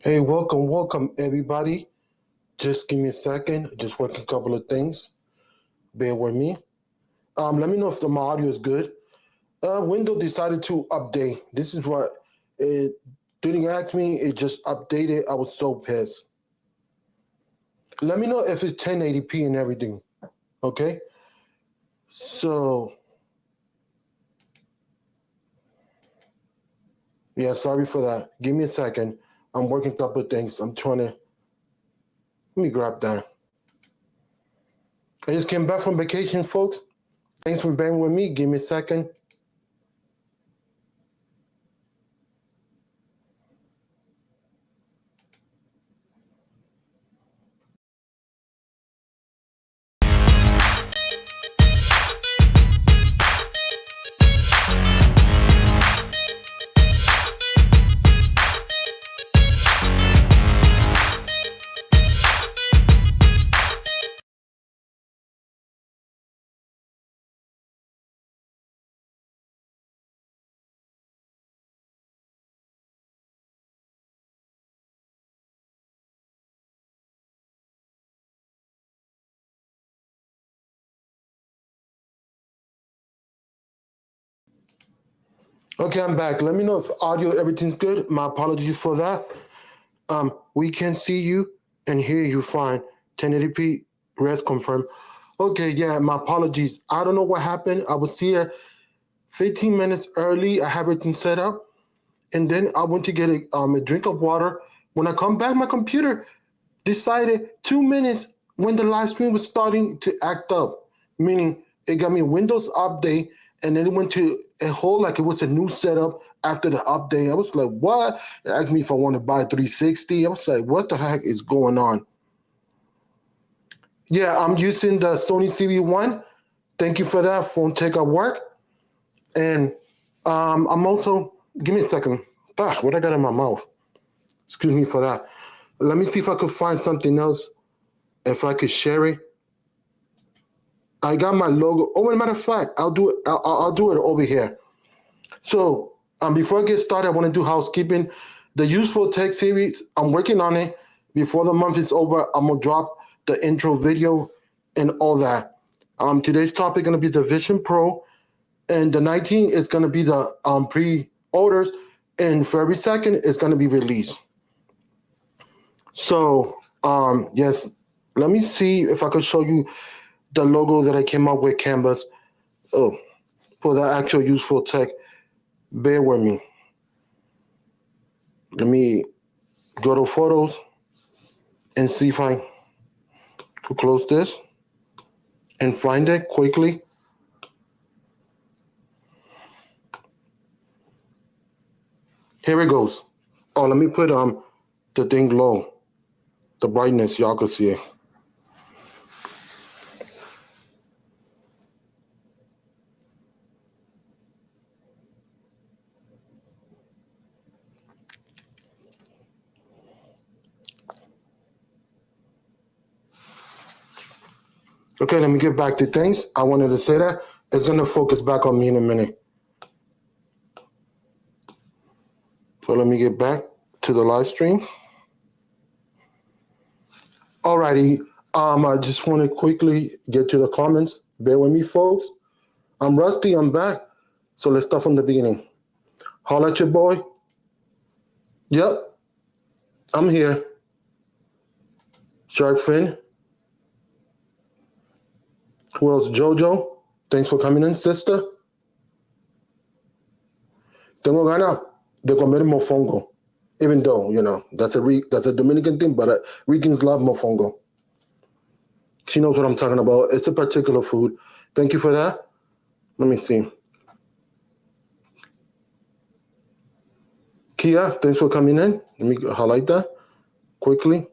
Hey, welcome, everybody. Just give me a second. Just working a couple of things. Bear with me. Let me know if my audio is good. Windows decided to update. This is what it didn't ask me. It just updated. I was so pissed. Let me know if it's 1080p and everything. Okay. So yeah, sorry for that. Give me a second. I'm working a couple of things. I'm trying to. Let me grab that. I just came back from vacation, folks. Thanks for bearing with me. Give me a second. Okay, I'm back. Let me know if audio everything's good. My apologies for that. We can see you and hear you fine. 1080p rest confirmed. Okay, yeah, my apologies. I don't know what happened. I was here 15 minutes early. I have everything set up, and then I went to get a drink of water. When I come back, my computer decided 2 minutes when the live stream was starting to act up, meaning it got me a Windows update and then it went to a whole like it was a new setup after the update. I was like, what? It asked me if I want to buy 360. I was like, what the heck is going on? Yeah, I'm using the Sony CV1. Thank you for that. Phone take at work. And I'm also, give me a second. What I got in my mouth? Excuse me for that. Let me see if I could find something else. If I could share it. I got my logo. Oh, as a matter of fact, I'll do it. I'll do it over here. So before I get started, I want to do housekeeping. The useful tech series, I'm working on it. Before the month is over, I'm gonna drop the intro video and all that. Today's topic gonna be the Vision Pro, and the 19 is gonna be the pre-orders, and for every second, it's gonna be released. So yes, let me see if I could show you the logo that I came up with Canvas. Oh, for the actual useful tech. Bear with me. Let me go to photos and see if I could close this and find it quickly. Here it goes. Oh, let me put the thing low. The brightness, y'all can see it. Okay, let me get back to things. I wanted to say that. It's gonna focus back on me in a minute. So let me get back to the live stream. Alrighty. I just want to quickly get to the comments. Bear with me, folks. I'm Rusty. I'm back. So let's start from the beginning. Holla at your boy. Yep, I'm here. Shark Fin. Who else? Jojo. Thanks for coming in, sister. Tengo ganas de comer mofongo. Even though, that's a Dominican thing, but Ricans love mofongo. She knows what I'm talking about. It's a particular food. Thank you for that. Let me see. Kia, thanks for coming in. Let me highlight that quickly.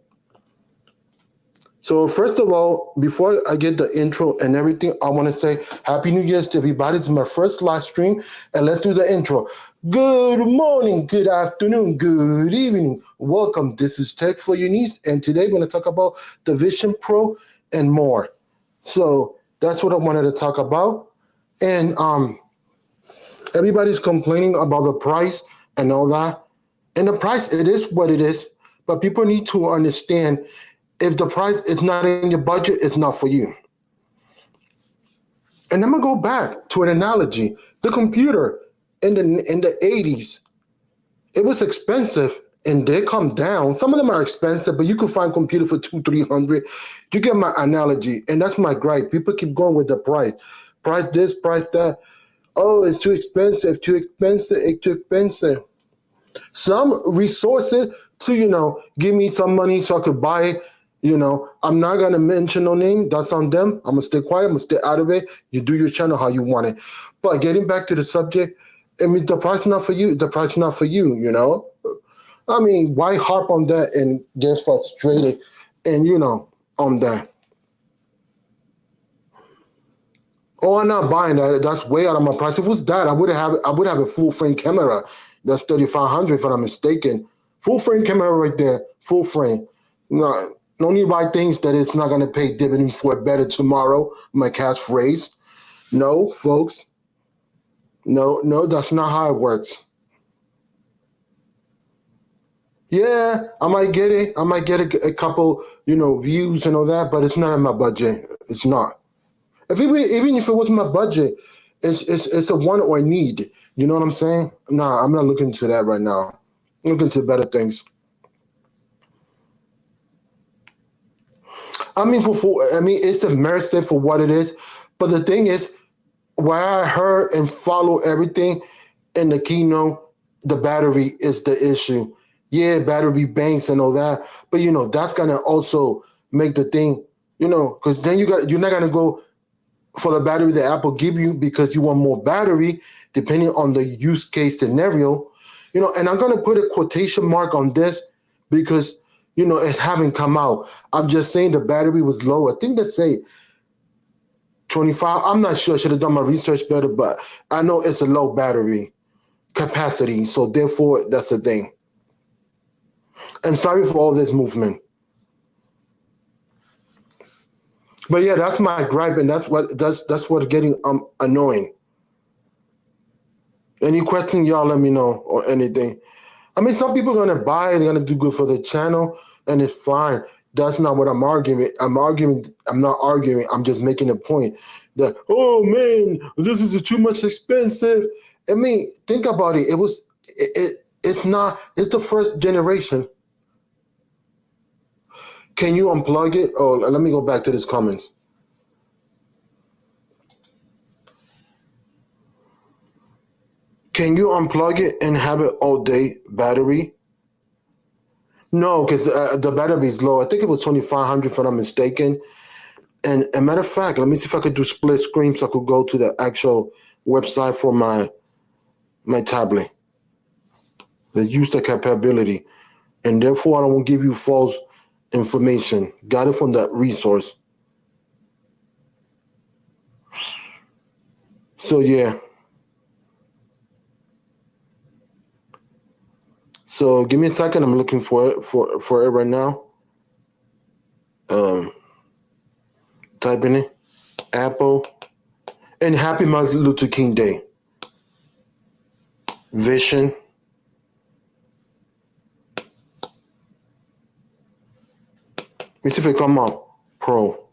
So first of all, before I get the intro and everything, I want to say Happy New Year's to everybody. It's my first live stream, and let's do the intro. Good morning, good afternoon, good evening. Welcome. This is Tech for Your Needs, and today we're going to talk about the Vision Pro and more. So that's what I wanted to talk about. And everybody's complaining about the price and all that. And the price, it is what it is. But people need to understand if the price is not in your budget, it's not for you. And I'm gonna go back to an analogy. The computer in the 80s, it was expensive and they come down. Some of them are expensive, but you can find computer for 200, 300. You get my analogy, and that's my gripe. People keep going with the price. Price this, price that. Oh, it's too expensive, too expensive, it's too expensive. Some resources to, give me some money so I could buy it. I'm not gonna mention no name. That's on them. I'm gonna stay quiet. I'm gonna stay out of it. You do your channel how you want it. But getting back to the subject, I mean, the price not for you. The price not for you. I mean, why harp on that and get frustrated? And on that. Oh, I'm not buying that. That's way out of my price. If it was that, I would have a full frame camera. That's 3,500 if I'm not mistaken. Full frame camera right there. Full frame. No need to buy things that it's not gonna pay dividend for it better tomorrow. My catchphrase. No, folks. No, no, that's not how it works. Yeah, I might get it. I might get a couple, views and all that, but it's not in my budget. It's not. Even if it was my budget, it's a want or a need. You know what I'm saying? Nah, I'm not looking into that right now. I'm looking to better things. It's immersive for what it is. But the thing is, where I heard and follow everything in the keynote, the battery is the issue. Yeah, battery banks and all that, but that's gonna also make the thing, because then you're not gonna go for the battery that Apple give you because you want more battery, depending on the use case scenario. And I'm gonna put a quotation mark on this because it haven't come out. I'm just saying the battery was low. I think they say 25. I'm not sure. I should have done my research better, but I know it's a low battery capacity. So therefore, that's the thing. And sorry for all this movement. But yeah, that's my gripe, and that's what getting annoying. Any question, y'all let me know or anything. I mean, some people are gonna buy it, they're gonna do good for the channel, and it's fine. That's not what I'm arguing. I'm not arguing. I'm just making a point that, oh man, this is too much expensive. I mean, think about it. It's not. It's the first generation. Can you unplug it? Oh, let me go back to this comments. Can you unplug it and have it all day battery? No, because the battery is low. I think it was 2,500 if I'm not mistaken. And a matter of fact, let me see if I could do split screen so I could go to the actual website for my tablet. The user capability. And therefore, I don't want to give you false information. Got it from that resource. So yeah. So give me a second. I'm looking for it right now. Typing it. Apple. And happy Martin Luther King Day. Vision. Let me see if it come up. Pro.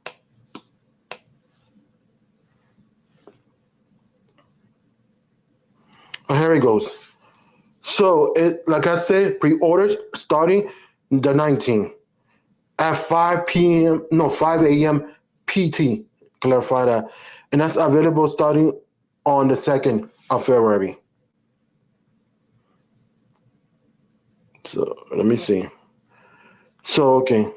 Oh, here it goes. So like I said, pre-orders starting the 19th at 5 p.m. No, 5 a.m. PT. Clarify that, and that's available starting on the 2nd of February. So let me see. So okay,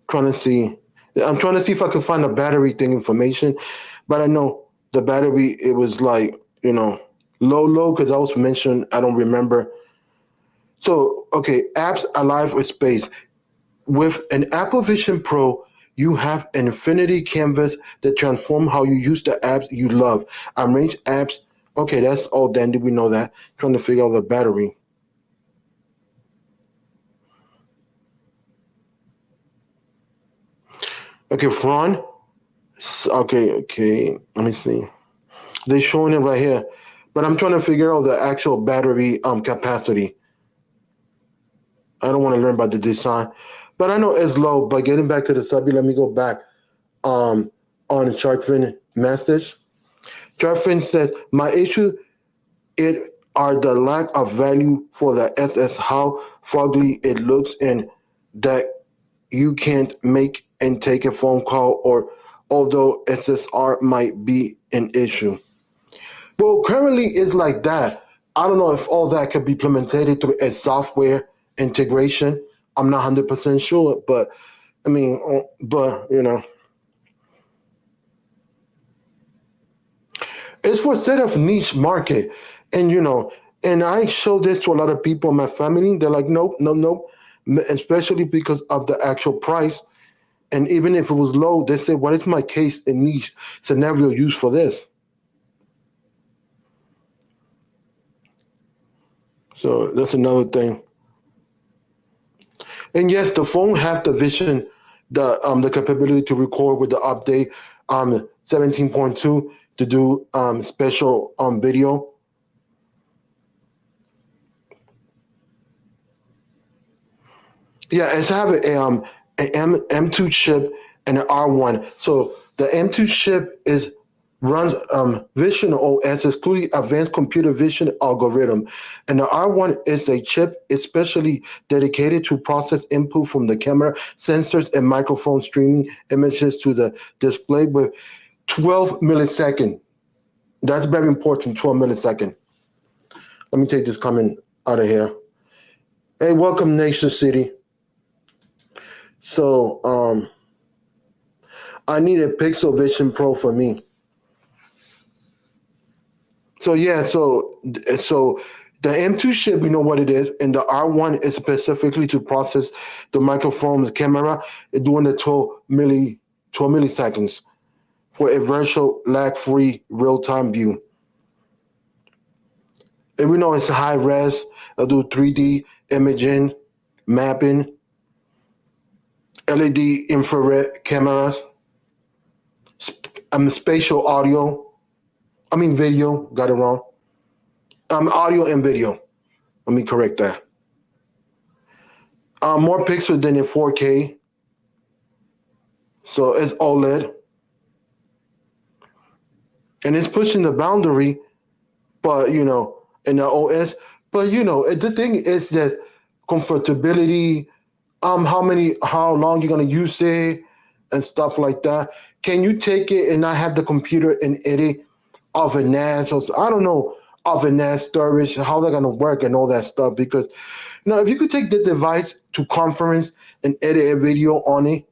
trying to see. I'm trying to see if I can find the battery thing information, but I know the battery it was like low because I was mentioned. I don't remember. So okay, apps alive with space. With an Apple Vision Pro, you have an infinity canvas that transforms how you use the apps you love. Arrange apps. Okay, that's all dandy. We know that. Trying to figure out the battery. Okay, front. Okay. Let me see. They're showing it right here, but I'm trying to figure out the actual battery capacity. I don't want to learn about the design, but I know it's low. But getting back to the subject, let me go back on Sharkfin message. Sharkfin said, my issue it are the lack of value for the SS, how foggy it looks, and that you can't make and take a phone call, or although SSR might be an issue. Well, currently it's like that. I don't know if all that could be implemented through a software integration. I'm not 100% sure, but I mean, but it's for set of niche market, and and I show this to a lot of people in my family. They're like, nope, nope, nope, especially because of the actual price. And even if it was low, they say, what is my case and niche scenario used for this? So that's another thing. And yes, the phone have the vision, the capability to record with the update 17.2 to do special video. Yeah, it's have a M2 chip and an R1. So the M2 chip is runs Vision OS, including advanced computer vision algorithm, and the R1 is a chip especially dedicated to process input from the camera, sensors, and microphone, streaming images to the display with 12 millisecond. That's very important. 12 millisecond. Let me take this comment out of here. Hey, welcome, Nation City. So I need a Pixel Vision Pro for me. So yeah, so the M2 chip, we know what it is, and the R1 is specifically to process the microphone, the camera, doing the 12 milliseconds for a virtual lag-free real-time view. And we know it's high res. It'll do 3D imaging, mapping, LED infrared cameras, spatial audio. I mean video. Got it wrong. Audio and video. Let me correct that. More pixels than in 4K. So it's OLED. And it's pushing the boundary, but in the OS. But the thing is that comfortability, how long you're gonna use it and stuff like that. Can you take it and not have the computer and edit off a NAS, or I don't know, off a NAS storage, how they're gonna work and all that stuff? Because if you could take the device to conference and edit a video on it,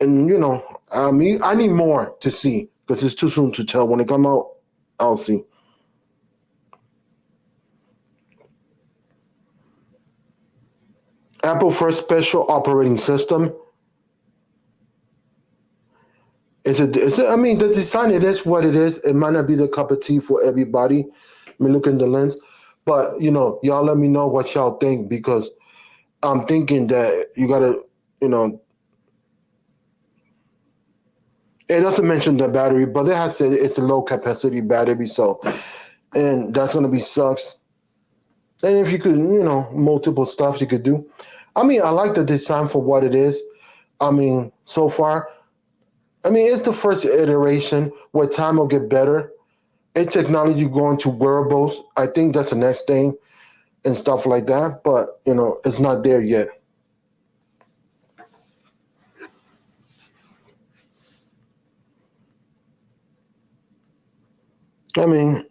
and I need more to see because it's too soon to tell. When it come out, I'll see. Apple first special operating system. I mean, the design, it is what it is. It might not be the cup of tea for everybody. Let me look in the lens. But, y'all let me know what y'all think, because I'm thinking that you got to, it doesn't mention the battery, but it has said it's a low capacity battery. So, and that's going to be sucks. And if you could, multiple stuff you could do. I mean, I like the design for what it is. I mean, so far, it's the first iteration. Where time will get better. And technology going to wearables. I think that's the next thing and stuff like that. But, it's not there yet. I mean,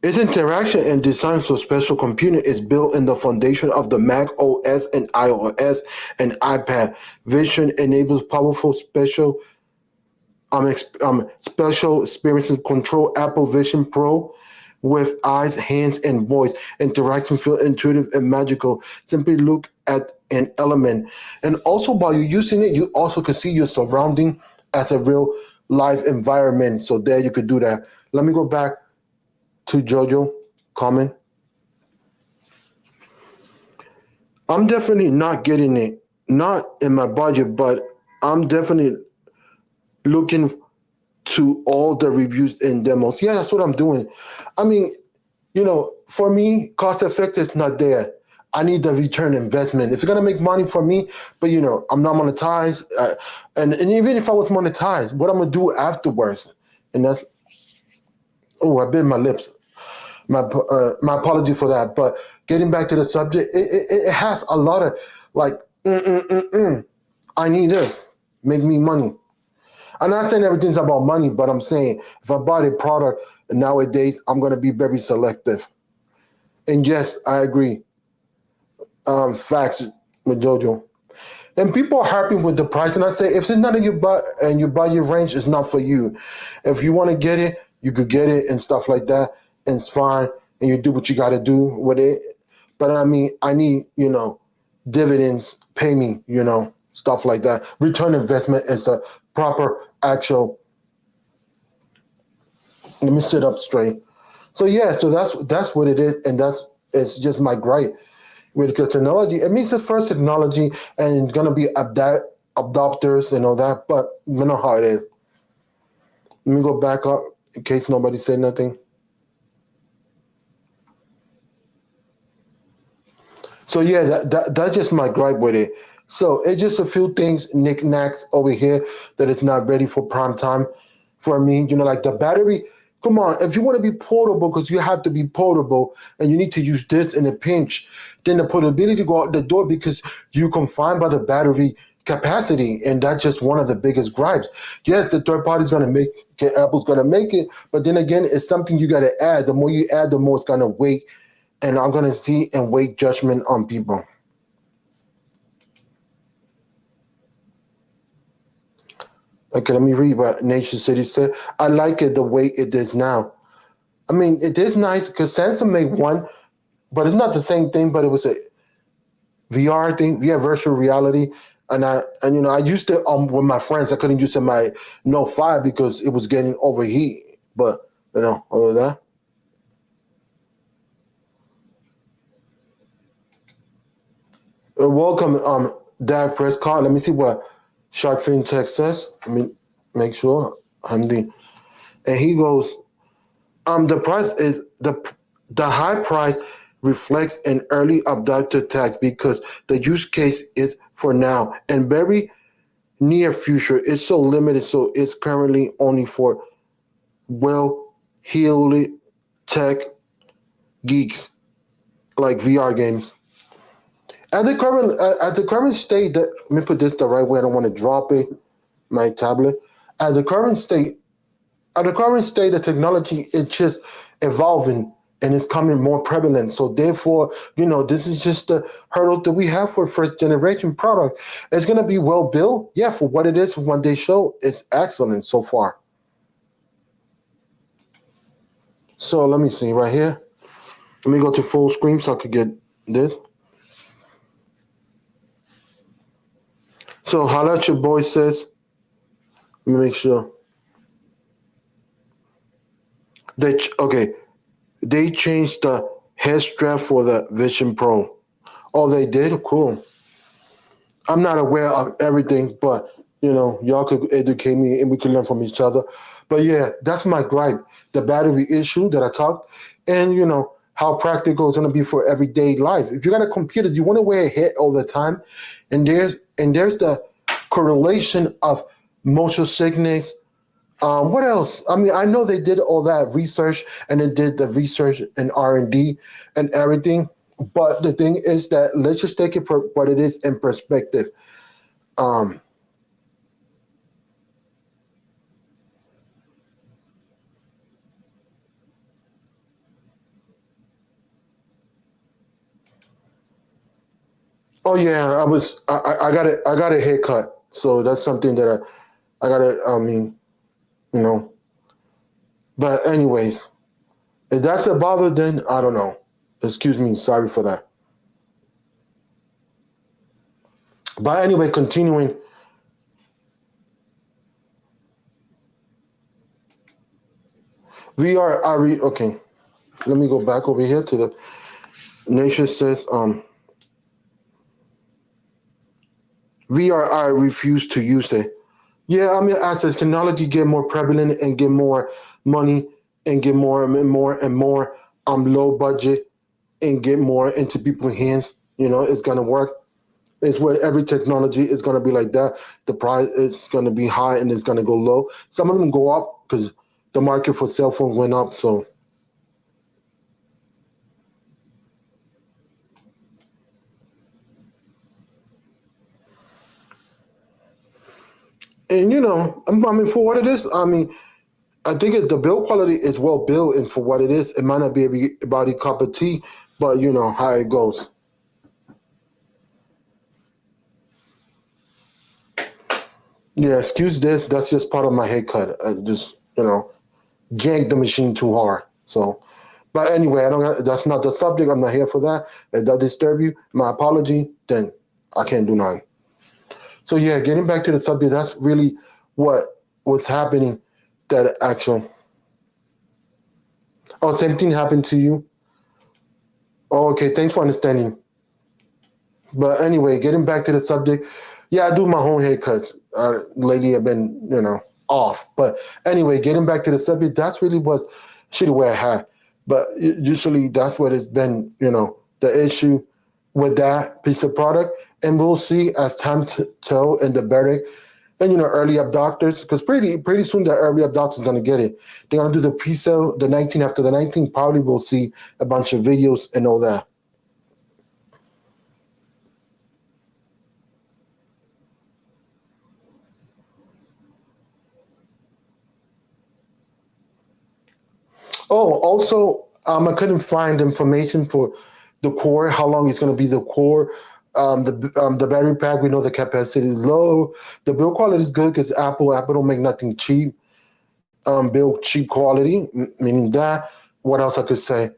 its interaction and design for special computing is built in the foundation of the Mac OS and iOS and iPad. Vision enables powerful special experiences. Control Apple Vision Pro with eyes, hands, and voice. Interaction feel intuitive and magical. Simply look at an element. And also, while you're using it, you also can see your surrounding as a real live environment. So there you could do that. Let me go back to Jojo comment. I'm definitely not getting it. Not in my budget, but I'm definitely looking to all the reviews and demos. Yeah, that's what I'm doing. I mean, for me, cost effect is not there. I need the return investment. It's gonna make money for me, but I'm not monetized, and even if I was monetized, what I'm gonna do afterwards? And that's oh, I bit my lips. My apology for that. But getting back to the subject, it has a lot of like, I need this, make me money. I'm not saying everything's about money, but I'm saying if I buy a product nowadays, I'm gonna be very selective. And yes, I agree. Facts with Jojo. And people are happy with the price. And I say, if it's not in your butt and your budget range, it's not for you. If you want to get it, you could get it and stuff like that. And it's fine. And you do what you got to do with it. But I mean, I need, dividends, pay me, stuff like that. Return investment is a proper actual. Let me sit up straight. So yeah, so that's what it is. And it's just my gripe with the technology. It means the first technology and it's gonna be adopters and all that, but you know how it is. Let me go back up in case nobody said nothing. So yeah, that's just my gripe with it. So it's just a few things, knickknacks over here that is not ready for prime time for me. Like the battery. Come on, if you want to be portable, because you have to be portable, and you need to use this in a pinch, then the portability go out the door because you're confined by the battery capacity, and that's just one of the biggest gripes. Yes, the third party's gonna make it, Apple's gonna make it, but then again, it's something you gotta add. The more you add, the more it's gonna wait, and I'm gonna see and wait judgment on people. Okay, let me read what Nation City said. I like it the way it is now. I mean, it is nice because Samsung made one, but it's not the same thing. But it was a VR thing, yeah, virtual reality. And I used it with my friends. I couldn't use it in my Note 5 because it was getting overheat. But all of that. Welcome, Dad Prescott. Let me see what Shark Fin Tech says. Let me make sure. Hamdi. And he goes, the price is the high price reflects an early adopter tax because the use case is for now and very near future. It's so limited, so it's currently only for well-heeled tech geeks like VR games. At the current state, that let me put this the right way. I don't want to drop it. My tablet. At the current state, at the current state of technology, it's just evolving and it's coming more prevalent. So therefore, this is just the hurdle that we have for first generation product. It's gonna be well built, yeah, for what it is. When they show, it's excellent so far. So let me see right here. Let me go to full screen so I could get this. So holla at your boy says. Let me make sure. Okay. They changed the head strap for the Vision Pro. Oh, they did? Cool. I'm not aware of everything, but y'all could educate me and we could learn from each other. But yeah, that's my gripe. The battery issue that I talked, and how practical it's gonna be for everyday life. If you got a computer, you want to wear a hat all the time, and there's the correlation of motion sickness. What else? I mean, I know they did all that research and they did the research and R&D and everything. But the thing is that let's just take it for what it is in perspective. Um, oh yeah, I got a haircut, so that's something that I gotta. I mean, you know. But anyways, if that's a bother, then I don't know. Excuse me, sorry for that. But anyway, continuing. Okay. Let me go back over here to the nation says VRI refuse to use it. Yeah, I mean, as the technology get more prevalent and get more money and get more and more and more low budget and get more into people's hands, it's gonna work. It's where every technology is gonna be like that. The price is gonna be high and it's gonna go low. Some of them go up because the market for cell phones went up. So, and I mean, for what it is, I mean, I think the build quality is well built, and for what it is, it might not be everybody cup of tea, but you know how it goes. Yeah, excuse this. That's just part of my haircut. I just jank the machine too hard. So, but anyway, I don't. That's not the subject. I'm not here for that. If that disturb you, my apology. Then I can't do nothing. So yeah, getting back to the subject, that's really what what's happening. That actual. Oh, same thing happened to you. Oh, okay. Thanks for understanding. But anyway, getting back to the subject, yeah, I do my own haircuts. Lately, I've been, off. But anyway, getting back to the subject, that's really was should wear a hat. But usually, that's what it's been, the issue with that piece of product. And we'll see as time tell in the better. And early adopters, because pretty soon the early adopters gonna get it. They're gonna do the pre-sale, the 19 after the 19. Probably we'll see a bunch of videos and all that. Oh, also, I couldn't find information for the core, how long it's going to be the core. The battery pack, we know the capacity is low. The build quality is good because Apple don't make nothing cheap. Build cheap quality, meaning that. What else I could say?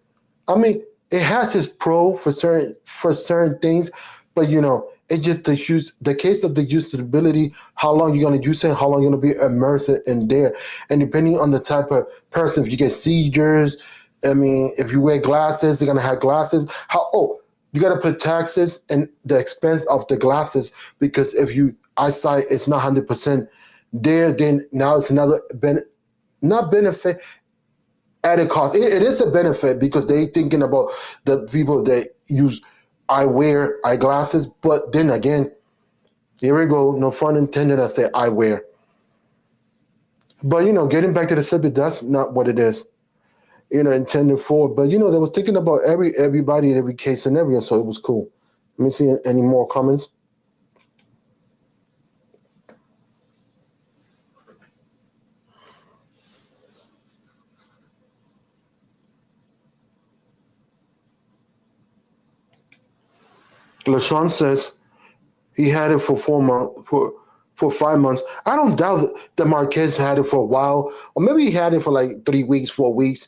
I mean, it has its pro for certain things, but it's just the case of the usability, how long you're gonna use it, how long you're gonna be immersed in there, and depending on the type of person, if you get seizures, I mean, if you wear glasses, they're gonna have glasses. How you gotta put taxes and the expense of the glasses because if you eyesight is not 100% there, then now it's another not benefit at a cost. It is a benefit because they thinking about the people that use eyewear, eyeglasses. But then again, here we go. No fun intended. I say eyewear. But getting back to the subject, that's not what it is. Intended for. But they was thinking about everybody in every case scenario, so it was cool. Let me see any more comments. LaShawn says he had it for 4 months for 5 months. I don't doubt that Marquez had it for a while, or maybe he had it for like 3 weeks, 4 weeks.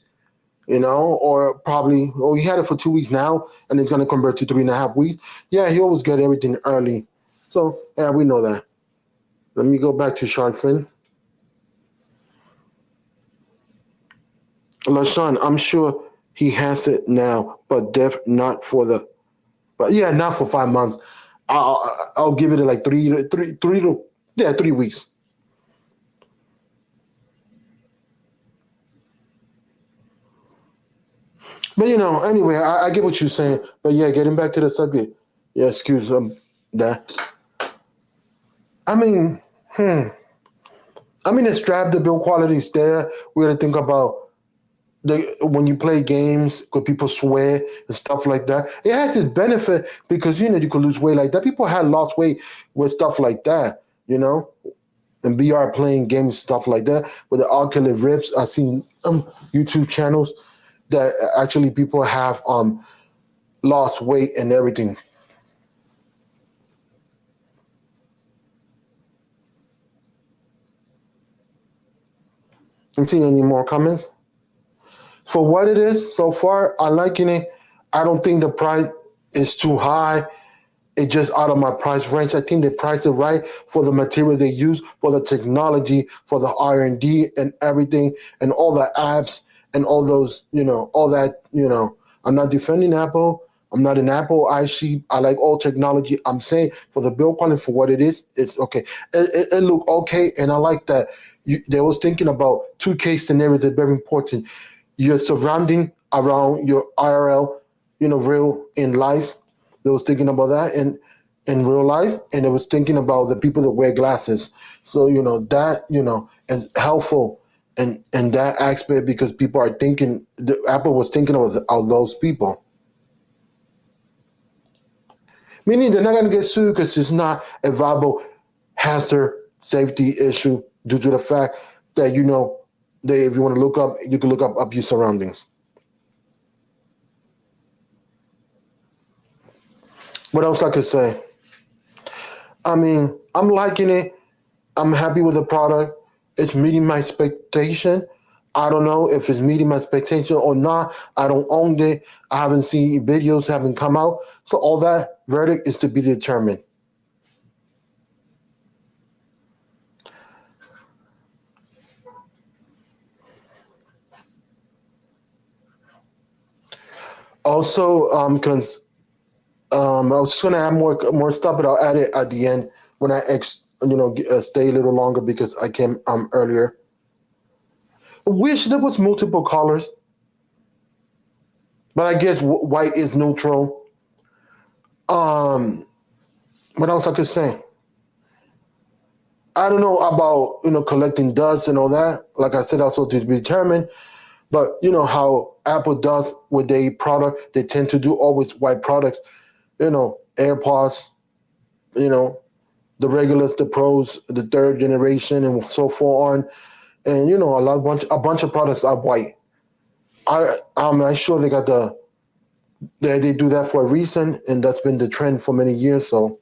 Or probably, he had it for 2 weeks now, and it's gonna convert to 3.5 weeks. Yeah, he always get everything early, so yeah, we know that. Let me go back to Shark Fin. LaShawn, I'm sure he has it now, but not for the, but yeah, not for 5 months. I'll give it like yeah, 3 weeks. But anyway, I get what you're saying. But yeah, getting back to the subject. Yeah, excuse that. I mean, the strap, the build quality is there. We got to think about when you play games, because people swear and stuff like that. It has its benefit because you can lose weight like that. People had lost weight with stuff like that. And VR playing games stuff like that with the Oculus Rift. I've seen YouTube channels that actually people have lost weight and everything. You see any more comments? For what it is so far, I liking it. I don't think the price is too high. It's just out of my price range. I think they price it right for the material they use, for the technology, for the R&D and everything, and all the apps and all those, all that. I'm not defending Apple. I'm not an Apple eye sheep. I like all technology. I'm saying for the build quality, for what it is, it's okay. It look okay, and I like that. They was thinking about two case scenarios that are very important. Your surrounding around your IRL, real in life, that was thinking about that in real life, and it was thinking about the people that wear glasses. So that is helpful in that aspect because people are thinking. Apple was thinking of those people, meaning they're not going to get sued because it's not a viable hazard safety issue due to the fact that they if you want to look up, you can look up your surroundings. What else I could say? I mean, I'm liking it. I'm happy with the product. It's meeting my expectation. I don't know if it's meeting my expectation or not. I don't own it. I haven't seen videos haven't come out. So all that verdict is to be determined. Also, I was just gonna add more stuff, but I'll add it at the end when stay a little longer because I came earlier. Wish there was multiple colors, but I guess white is neutral. Um, what else I could say? I don't know about collecting dust and all that. Like I said, that's what to be determined. But you know how Apple does with their product, they tend to do always white products. AirPods, you know, the regulars, the pros, the third generation, and so forth on. And a bunch of products are white. I'm sure they do that for a reason, and that's been the trend for many years. So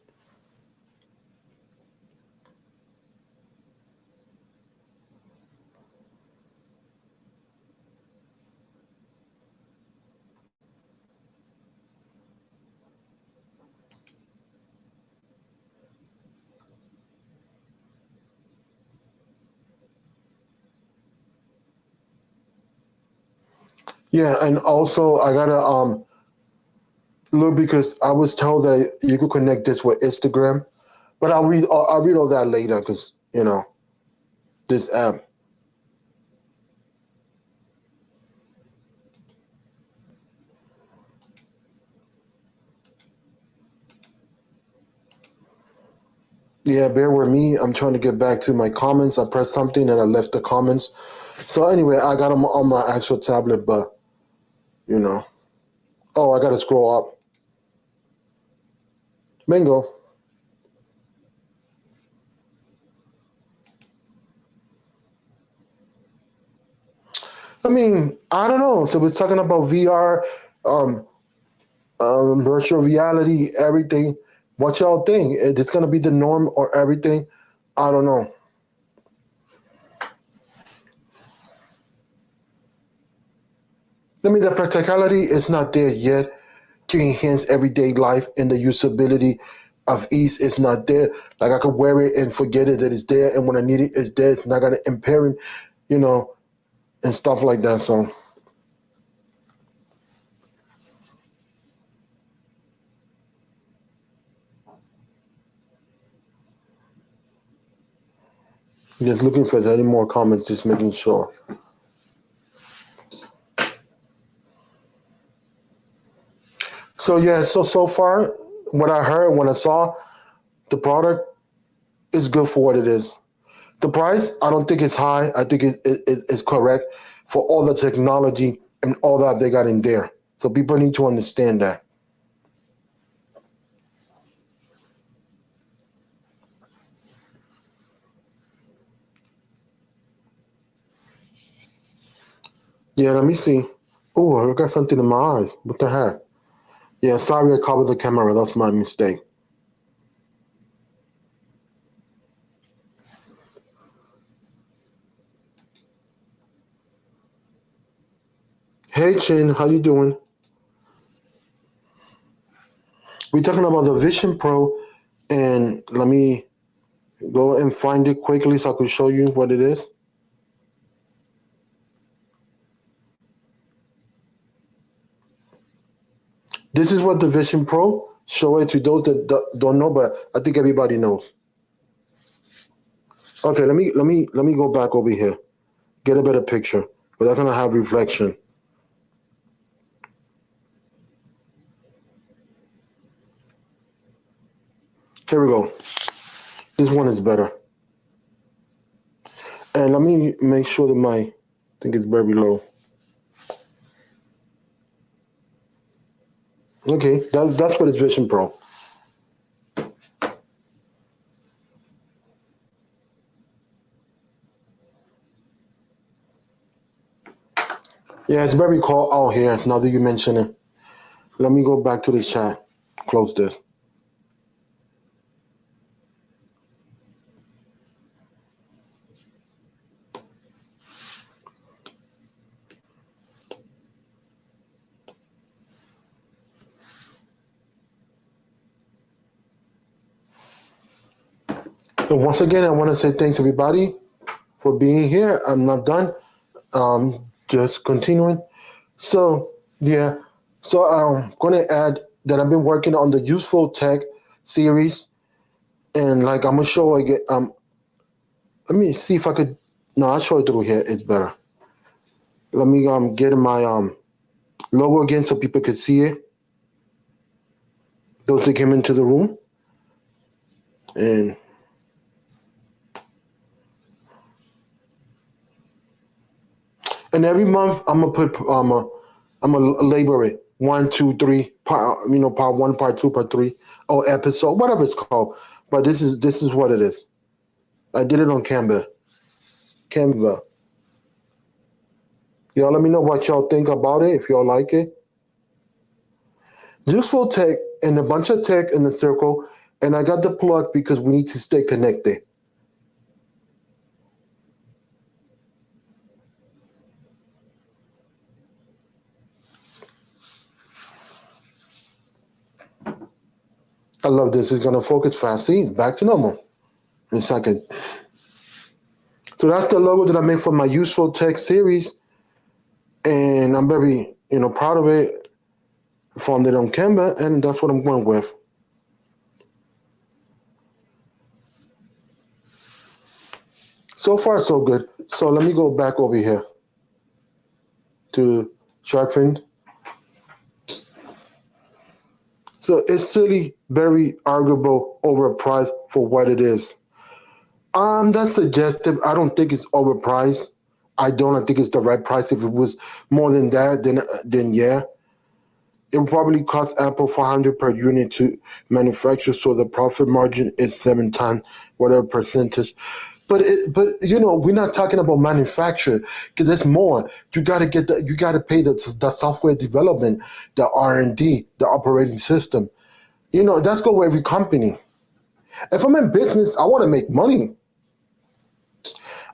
yeah, and also I gotta look because I was told that you could connect this with Instagram, but I'll read all that later because this app. Yeah, bear with me. I'm trying to get back to my comments. I pressed something and I left the comments. So anyway, I got them on my actual tablet, but you know. Oh, I gotta scroll up. Bingo. I mean, I don't know. So we're talking about VR, um, virtual reality, everything. What y'all think? Is this gonna be the norm or everything? I don't know. I mean, the practicality is not there yet to enhance everyday life, and the usability of ease is not there. Like I could wear it and forget it that it's there, and when I need it, it's there. It's not gonna impair him, you know, and stuff like that. So just looking for any more comments, just making sure. So yeah, so far, what I heard, what I saw, the product is good for what it is. The price, I don't think it's high. I think it's correct for all the technology and all that they got in there. So people need to understand that. Yeah, let me see. Oh, I got something in my eyes. What the heck? Yeah, sorry I covered the camera. That's my mistake. Hey Chin, how you doing? We're talking about the Vision Pro, and let me go and find it quickly so I can show you what it is. This is what the Vision Pro. Show it to those that don't know, but I think everybody knows. Okay, let me go back over here. Get a better picture. But that's gonna have reflection. Here we go. This one is better. And let me make sure that my thing is very low. Okay, that's what is Vision Pro. Yeah, it's very cold out here now that you mention it. Let me go back to the chat. Close this. And once again, I want to say thanks everybody for being here. I'm not done. Um, just continuing. So yeah, so I'm gonna add that I've been working on the useful tech series, and like I'm gonna show again. Let me see if I could. No, I'll show it through here. It's better. Let me get my logo again so people could see it. Those that came into the room, and every month I'm gonna put I'm gonna label it 1, 2, 3 part, part one, part two, part three, or episode, whatever it's called. But this is what it is. I did it on Canva. Y'all let me know what y'all think about it, if y'all like it. Useful tech and a bunch of tech in the circle, and I got the plug because we need to stay connected. I love this. It's gonna focus fast. See, back to normal in a second. So that's the logo that I made for my useful tech series, and I'm very proud of it. Formed it on Canva, and that's what I'm going with. So far, so good. So let me go back over here to Sharkfin. So it's really very arguable overpriced for what it is. That's suggestive. I don't think it's overpriced. I don't. I think it's the right price. If it was more than that, then yeah, it would probably cost Apple 400 per unit to manufacture. So the profit margin is 7 times whatever percentage. But we're not talking about manufacture because there's more. You got to pay the software development, the R&D, the operating system. That's go with every company. If I'm in business, I want to make money.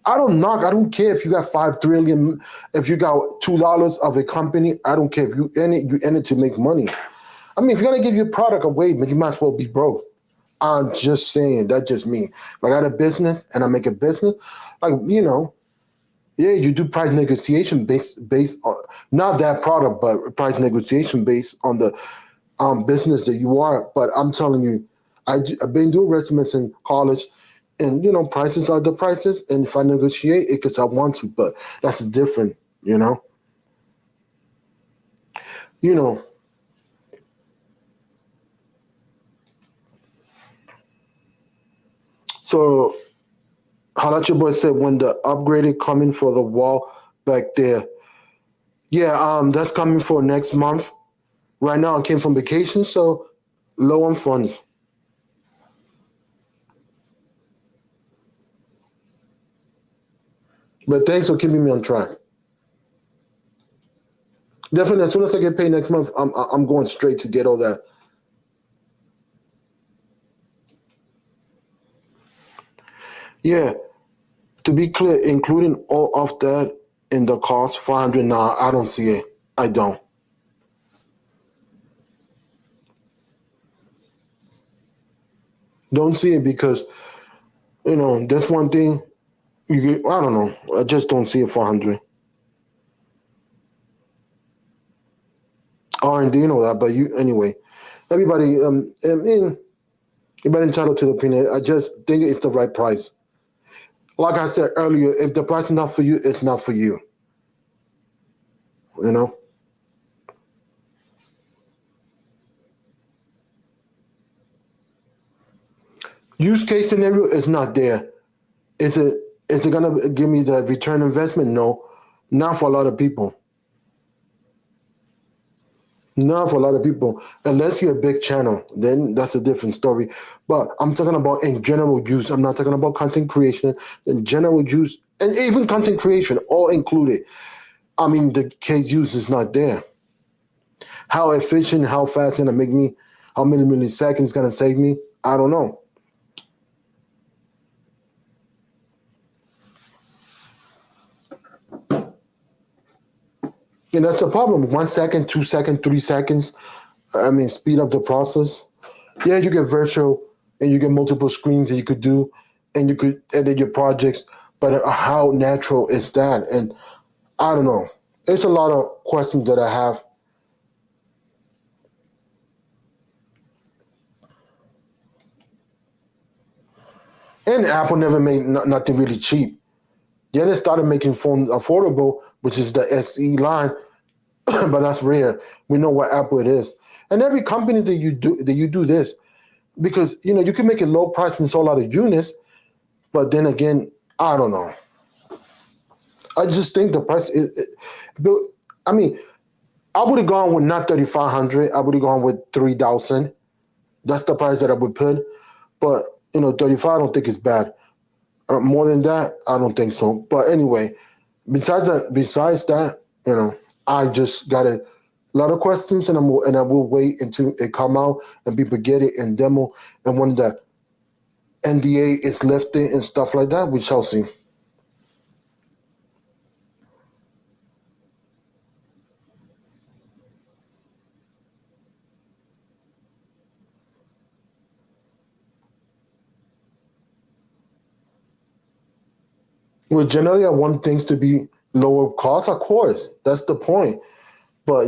I don't care if you got 5 trillion, if you got $2 of a company. I don't care if you in it to make money. I mean, if you're gonna give your product away, but you might as well be broke. I'm just saying, that's just me. If I got a business and I make a business, yeah, you do price negotiation based on not that product, but price negotiation based on the business that you are. But I'm telling you, I've been doing resumes in college, and prices are the prices. And if I negotiate, it because I want to, but that's different, you know. So how that your boy said when the upgraded coming for the wall back there. Yeah, that's coming for next month. Right now, I came from vacation, so low on funds. But thanks for keeping me on track. Definitely, as soon as I get paid next month, I'm going straight to get all that. Yeah, to be clear, including all of that in the cost, 400. Nah, I don't see it. I don't see it because that's one thing. I don't know. I just don't see it 400. R&D and all that, but you anyway. Everybody, everybody entitled to the opinion. I just think it's the right price. Like I said earlier, if the price is not for you, it's not for you. You know. Use case scenario is not there. Is it? Is it gonna give me the return investment? No, not for a lot of people. Not for a lot of people. Unless you're a big channel, then that's a different story. But I'm talking about in general use. I'm not talking about content creation. In general use, and even content creation, all included. I mean, the case use is not there. How efficient, how fast gonna make me, how many milliseconds gonna save me? I don't know. And that's the problem. 1 second, 2 second, 3 seconds. I mean, speed up the process. Yeah, you get virtual and you get multiple screens that you could do and you could edit your projects, but how natural is that? And I don't know. There's a lot of questions that I have. And Apple never made nothing really cheap. Yeah, they started making phones affordable, which is the SE line, but that's rare. We know what Apple it is. And every company that you do this, because you can make it low price and sell a lot of units, but then again, I don't know. I just think the price but, I mean, I would have gone with not 3,500. I would have gone with 3,000. That's the price that I would put. But 35, I don't think it's bad. More than that, I don't think so. But anyway, besides that, I just got a lot of questions, and I will wait until it come out and people get it and demo, and when the NDA is lifted and stuff like that, we shall see. Well, generally, I want things to be lower cost, of course. That's the point. But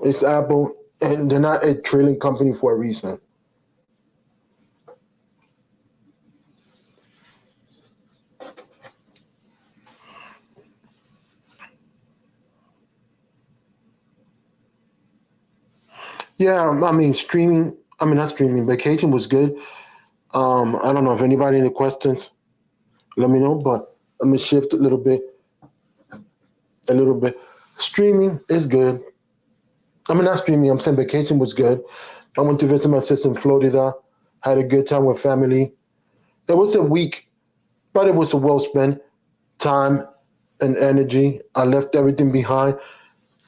it's Apple, and they're not a trailing company for a reason. Yeah, I mean streaming. I mean not streaming. Vacation was good. I don't know if anybody any questions. Let me know. But I'm gonna shift a little bit. A little bit. Streaming is good. I mean not streaming. I'm saying vacation was good. I went to visit my sister in Florida. Had a good time with family. It was a week, but it was a well spent time and energy. I left everything behind.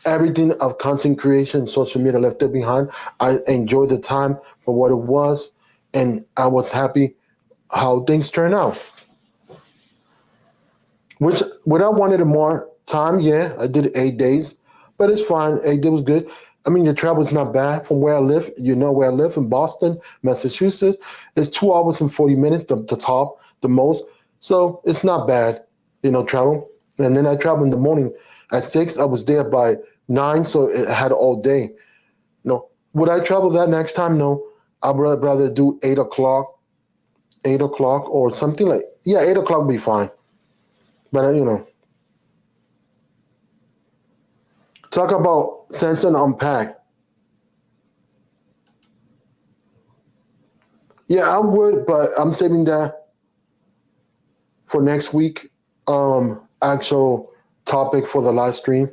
Everything of content creation, social media, left it behind. I enjoyed the time for what it was, and I was happy how things turned out. Which, would I wanted more time? Yeah, I did 8 days, but it's fine. 8 days was good. I mean, your travel is not bad from where I live. You know where I live in Boston, Massachusetts. It's 2 hours and 40 minutes, the top, the most. So it's not bad, travel. And then I traveled in the morning at 6. I was there by 9, so it had all day. No, would I travel that next time? No, I'd rather do 8 o'clock, 8 o'clock, or something like, yeah, 8 o'clock would be fine. But talk about Sense and Unpack. Yeah, I would, but I'm saving that for next week. Actual topic for the live stream.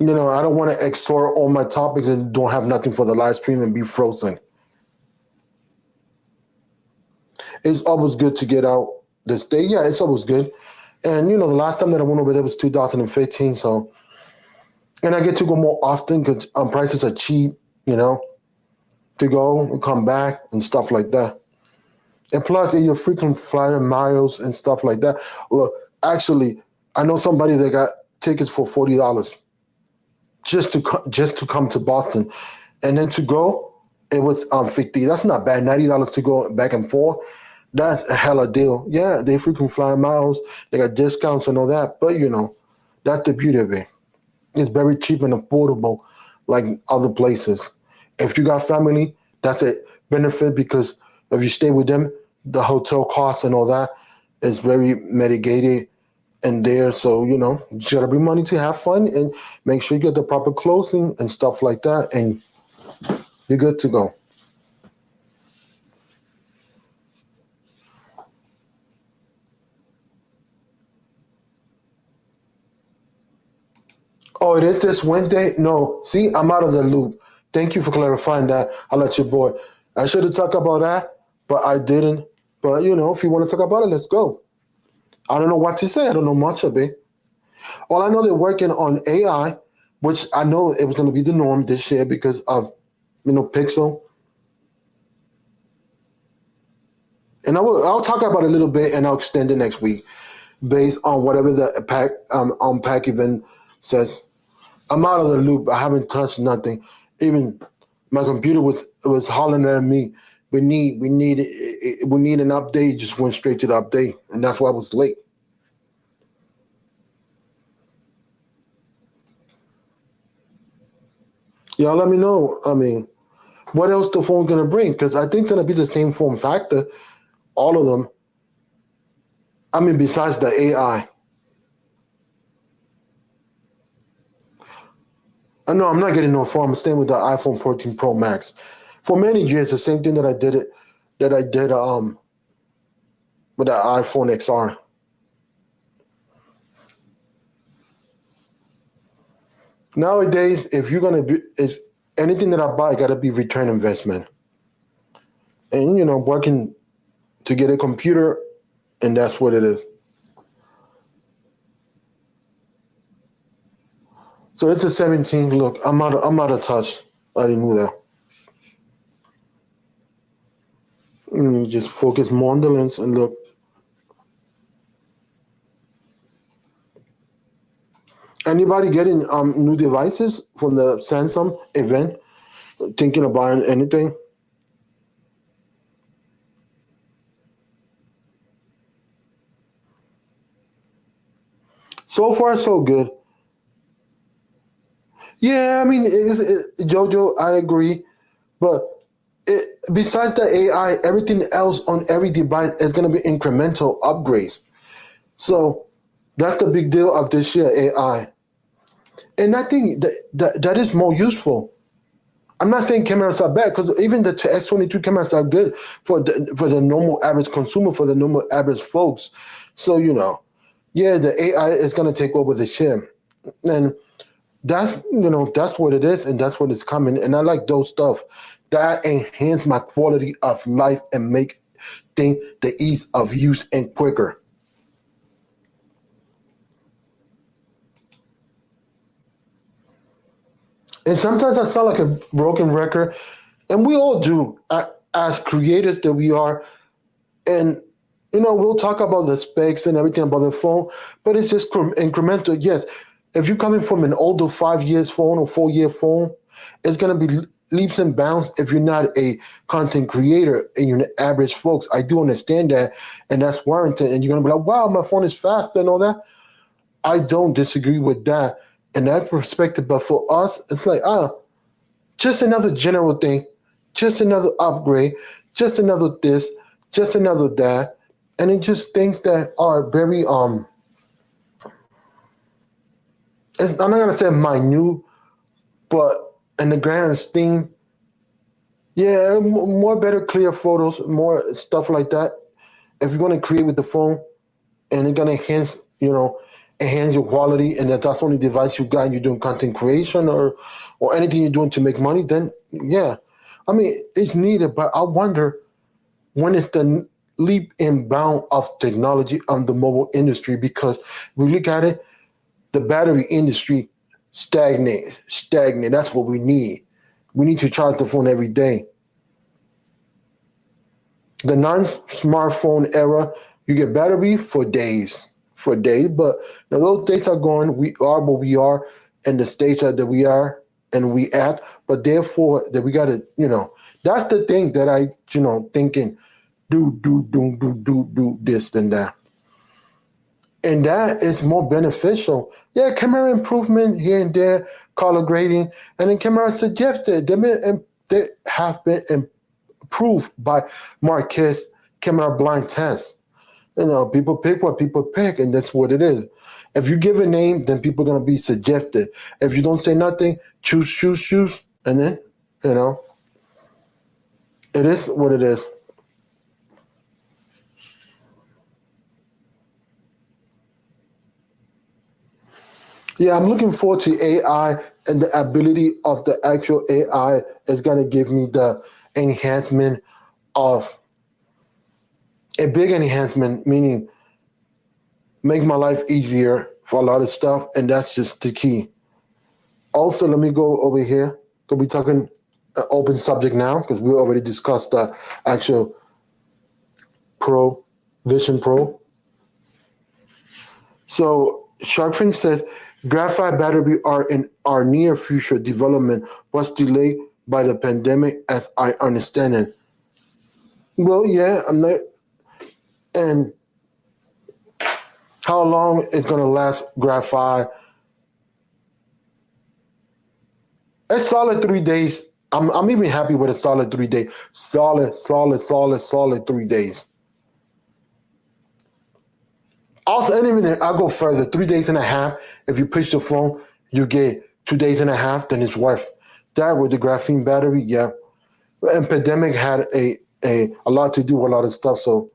I don't want to exhort all my topics and don't have nothing for the live stream and be frozen. It's always good to get out this day. Yeah, it's always good. And the last time that I went over there was 2015. So, and I get to go more often because prices are cheap. You know, to go and come back and stuff like that. And plus, your frequent flyer miles and stuff like that. Look, actually, I know somebody that got tickets for $40 just to come to Boston, and then to go, it was 50. That's not bad. $90 to go back and forth. That's a hella deal. Yeah, they frequent flyer miles. They got discounts and all that. But that's the beauty of it. It's very cheap and affordable, like other places. If you got family, that's a benefit because if you stay with them, the hotel costs and all that is very mitigated and there. So, you gotta bring money to have fun and make sure you get the proper clothing and stuff like that, and you're good to go. Oh, it is this Wednesday? No. See, I'm out of the loop. Thank you for clarifying that. I'll let you boy. I should have talked about that, but I didn't. But if you want to talk about it, let's go. I don't know what to say. I don't know much of it. All I know they're working on AI, which I know it was going to be the norm this year because of Pixel. And I'll talk about it a little bit and I'll extend it next week based on whatever the pack event says. I'm out of the loop. I haven't touched nothing. Even my computer was hollering at me. We need an update. Just went straight to the update, and that's why I was late. Y'all let me know. I mean, what else the phone's gonna bring? Because I think it's gonna be the same form factor, all of them. I mean, besides the AI. I know I'm not getting no phone. I'm staying with the iPhone 14 Pro Max. For many years, the same thing that I did with the iPhone XR. Nowadays, if you're gonna be, is anything that I buy got to be return investment, and working to get a computer, and that's what it is. So it's a 17. Look, I'm out of touch. I didn't know that. Just focus more on the lens and look. Anybody getting new devices from the Samsung event? Thinking about anything? So far, so good. Yeah, I mean, Jojo, I agree. But besides the AI, everything else on every device is going to be incremental upgrades. So that's the big deal of this year, AI. And I think that is more useful. I'm not saying cameras are bad because even the S22 cameras are good for the normal average consumer, for the normal average folks. So yeah, the AI is going to take over the ship, and that's what it is, and that's what is coming. And I like those stuff that enhance my quality of life and make things the ease of use and quicker. And sometimes I sound like a broken record, and we all do as creators that we are. And we'll talk about the specs and everything about the phone, but it's just incremental. Yes, if you're coming from an older 5 years phone or 4 year phone, it's gonna be leaps and bounds if you're not a content creator and you're average folks. I do understand that, and that's warranted. And you're gonna be like, "Wow, my phone is faster and all that." I don't disagree with that in that perspective, but for us, it's like just another general thing, just another upgrade, just another this, just another that, and it just things that are very I'm not gonna say minute, but in the grand scheme, yeah, more better, clear photos, more stuff like that. If you're gonna create with the phone and it's gonna enhance your quality, and that's the only device you got, and you're doing content creation or anything you're doing to make money, then yeah, I mean it's needed, but I wonder when it's the leap and bound of technology on the mobile industry because we look at it, the battery industry stagnate. That's what we need. We need to charge the phone every day. The non-smartphone era, you get battery for days. But now those days are gone. We are what we are, and the stage that we are, and we at. But therefore, that we gotta, that's the thing that I, thinking, do this than that, and that is more beneficial. Yeah, camera improvement here and there, color grading, and then camera suggested they have been improved by Marquez camera blind test. People pick what people pick, and that's what it is. If you give a name, then people are gonna be suggested. If you don't say nothing, choose, and then you know it is what it is. Yeah, I'm looking forward to AI, and the ability of the actual AI is going to give me the enhancement of a big enhancement, meaning make my life easier for a lot of stuff, and that's just the key. Also, let me go over here. We're talking open subject now because we already discussed the actual Pro Vision Pro. So Sharkfin says graphite battery are in our near future development was delayed by the pandemic, as I understand it. Well, yeah, I'm not. And how long is gonna last graphite? A solid 3 days. I'm even happy with a solid 3 day. Solid 3 days. Also, and even I'll go further. 3 days and a half. If you push the phone, you get 2 days and a half. Then it's worth that with the graphene battery. Yeah, and pandemic had a lot to do with a lot of stuff. So,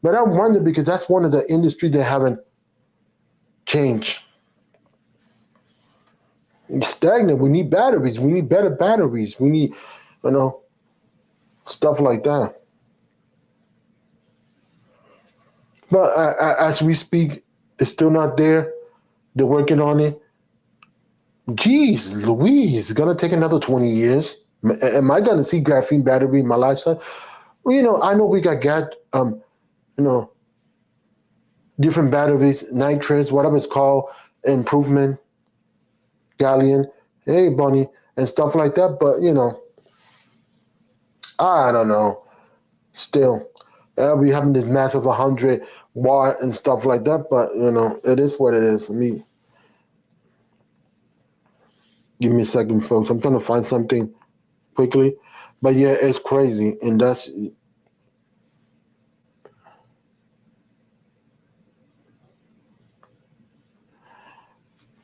but I wonder because that's one of the industry that haven't changed. It's stagnant. We need batteries. We need better batteries. We need, you know, stuff like that. But as we speak, it's still not there. They're working on it. Geez, Louise, it's gonna take another 20 years. Am I gonna see graphene battery in my lifetime? Well, I know we got you know, different batteries, nitrates, whatever it's called, improvement, gallium, hey bunny, and stuff like that. But I don't know. Still, we having this massive 100 watt and stuff like that. But it is what it is for me. Give me a second, folks. I'm trying to find something quickly. But yeah, it's crazy, and that's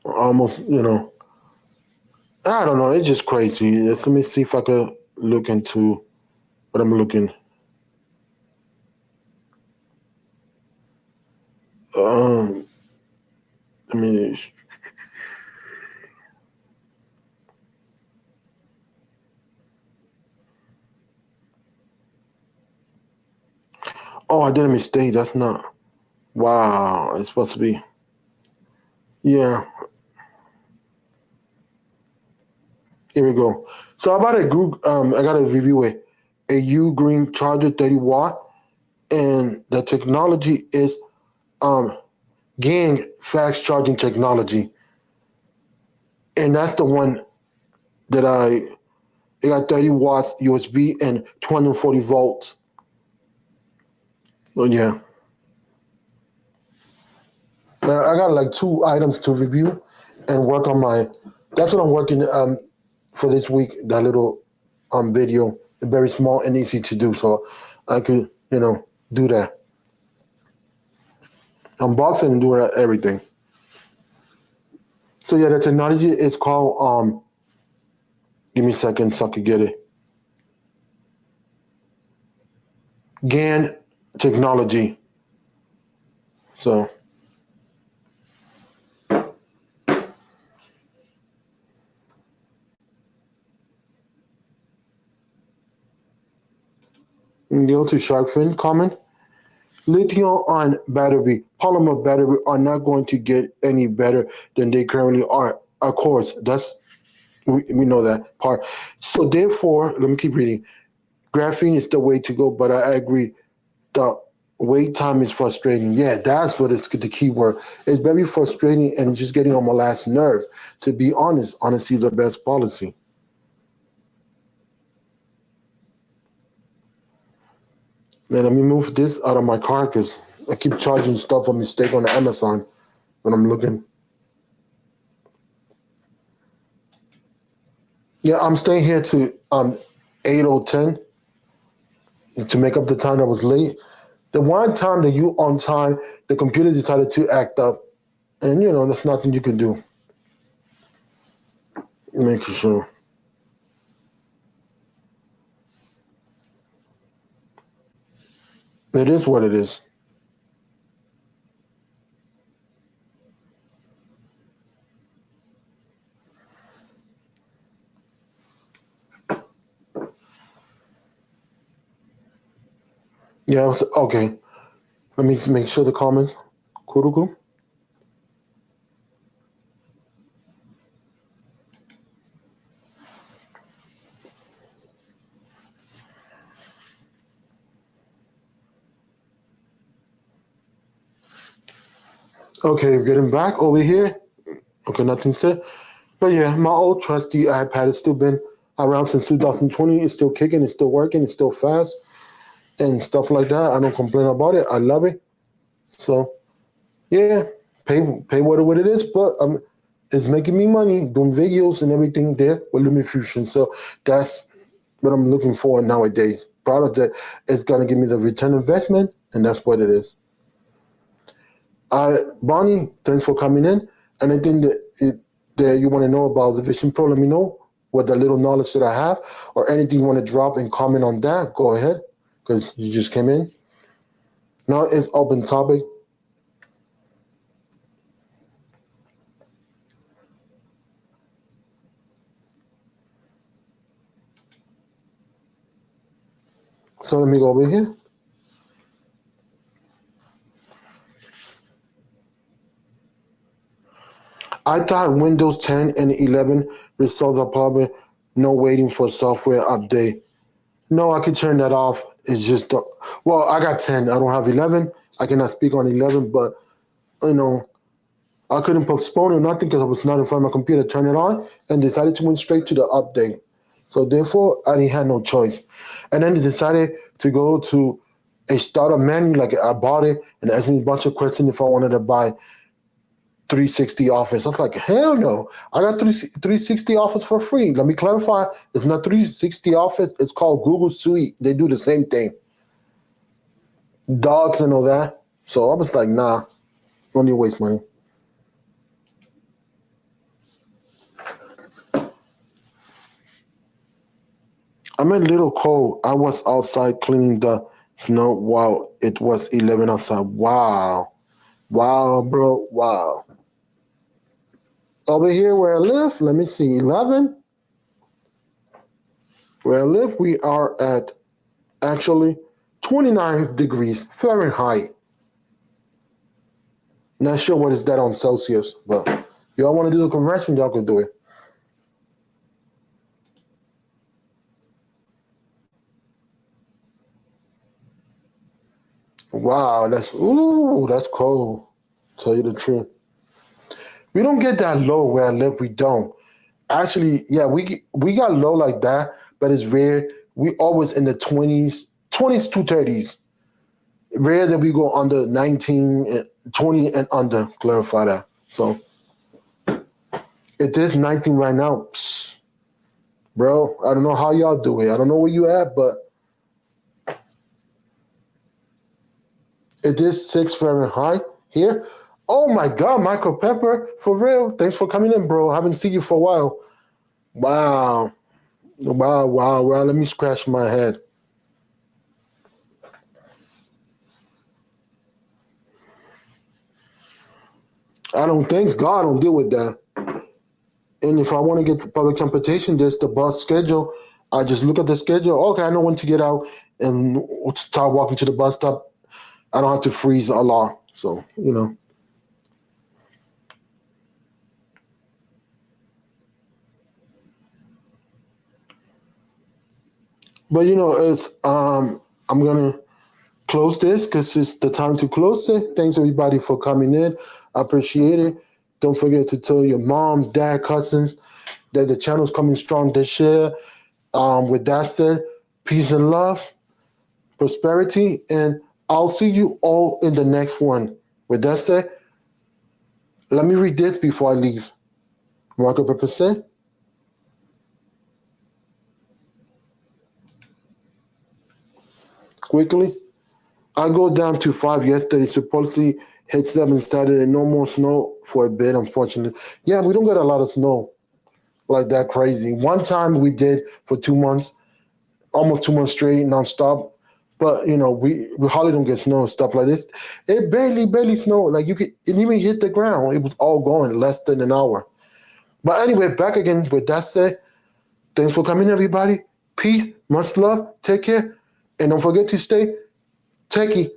almost I don't know. It's just crazy. Let me see if I could look into what I'm looking. Um, I mean, oh, I did a mistake. That's not. Wow, it's supposed to be. Yeah, here we go. So I bought a Google. I got a review a U Green Charger 30 watt, and the technology is um Gang fast charging technology, and that's the one that it got 30 watts USB and 240 volts. Oh yeah, I got like two items to review and work on my. That's what I'm working for this week. That little video, very small and easy to do, so I could do that, unboxing and do everything. So yeah, the technology is called Give me a second so I could get it. GAN technology. So go to shark fin comment. Lithium ion battery, polymer battery are not going to get any better than they currently are. Of course, we know that part. So therefore, let me keep reading. Graphene is the way to go, but I agree. The wait time is frustrating. Yeah, that's what it's the key word. It's very frustrating and just getting on my last nerve. To be honest, honesty is the best policy. And let me move this out of my car because I keep charging stuff on mistake on the Amazon when I'm looking. Yeah, I'm staying here to 8 or 10 to make up the time that was late. The one time that you on time, the computer decided to act up, and there's nothing you can do. Make sure it is what it is. Yeah, okay. Let me make sure the comments. Kuruku. Okay, getting back over here. Okay, nothing said. But yeah, my old trusty iPad has still been around since 2020. It's still kicking, it's still working, it's still fast and stuff like that. I don't complain about it. I love it. So yeah, pay what it is, but it's making me money doing videos and everything there with LumiFusion. So that's what I'm looking for nowadays. Product that is gonna give me the return investment, and that's what it is. Bonnie, thanks for coming in. Anything that you want to know about the Vision Pro, let me know. What the little knowledge that I have, or anything you want to drop and comment on that, go ahead, because you just came in. Now it's open topic. So let me go over here. I thought Windows 10 and 11 resolved the problem. No waiting for software update. No, I could turn that off. It's just well, I got 10. I don't have 11. I cannot speak on 11, but you know, I couldn't postpone or nothing because I was not in front of my computer. Turn it on and decided to went straight to the update. So therefore, I didn't have no choice. And then I decided to go to a startup menu. Like I bought it and asked me a bunch of questions if I wanted to buy 360 Office. I was like, hell no. I got 360 Office for free. Let me clarify. It's not 360 Office. It's called Google Suite. They do the same thing. Dogs and all that. So I was like, nah, don't need to waste money. I'm a little cold. I was outside cleaning the snow while it was 11 outside. Wow. Wow, bro. Wow. Over here where I live, let me see, 11. Where I live, we are at actually 29 degrees Fahrenheit. Not sure what is that on Celsius, but y'all want to do the conversion, y'all can do it. Wow, that's cold. Tell you the truth. We don't get that low where I live. We don't. Actually, yeah, we got low like that, but it's rare. We always in the 20s to 30s. Rare that we go under 19, 20 and under. Clarify that. So it is 19 right now. Psst, bro, I don't know how y'all do it. I don't know where you at, but it is 6 Fahrenheit here. Oh my God, Michael Pepper, for real. Thanks for coming in, bro. I haven't seen you for a while. Wow. Wow, wow, wow. Let me scratch my head. I don't think God don't deal with that. And if I want to get to public transportation, there's the bus schedule. I just look at the schedule. Okay, I know when to get out and start walking to the bus stop. I don't have to freeze a lot. So, But it's I'm gonna close this because it's the time to close it. Thanks everybody for coming in. I appreciate it. Don't forget to tell your mom, dad, cousins that the channel's coming strong this year. With that said, peace and love, prosperity, and I'll see you all in the next one. With that said, let me read this before I leave. Marco Pepper said, quickly, I go down to 5 yesterday, supposedly hit 7 Saturday. No more snow for a bit, unfortunately. Yeah, we don't get a lot of snow like that crazy. One time we did for 2 months, almost 2 months straight, nonstop. But we hardly don't get snow and stuff like this. It barely snowed. Like it didn't even hit the ground. It was all gone in less than an hour. But anyway, back again. With that said, thanks for coming, everybody. Peace, much love. Take care, and don't forget to stay Techie.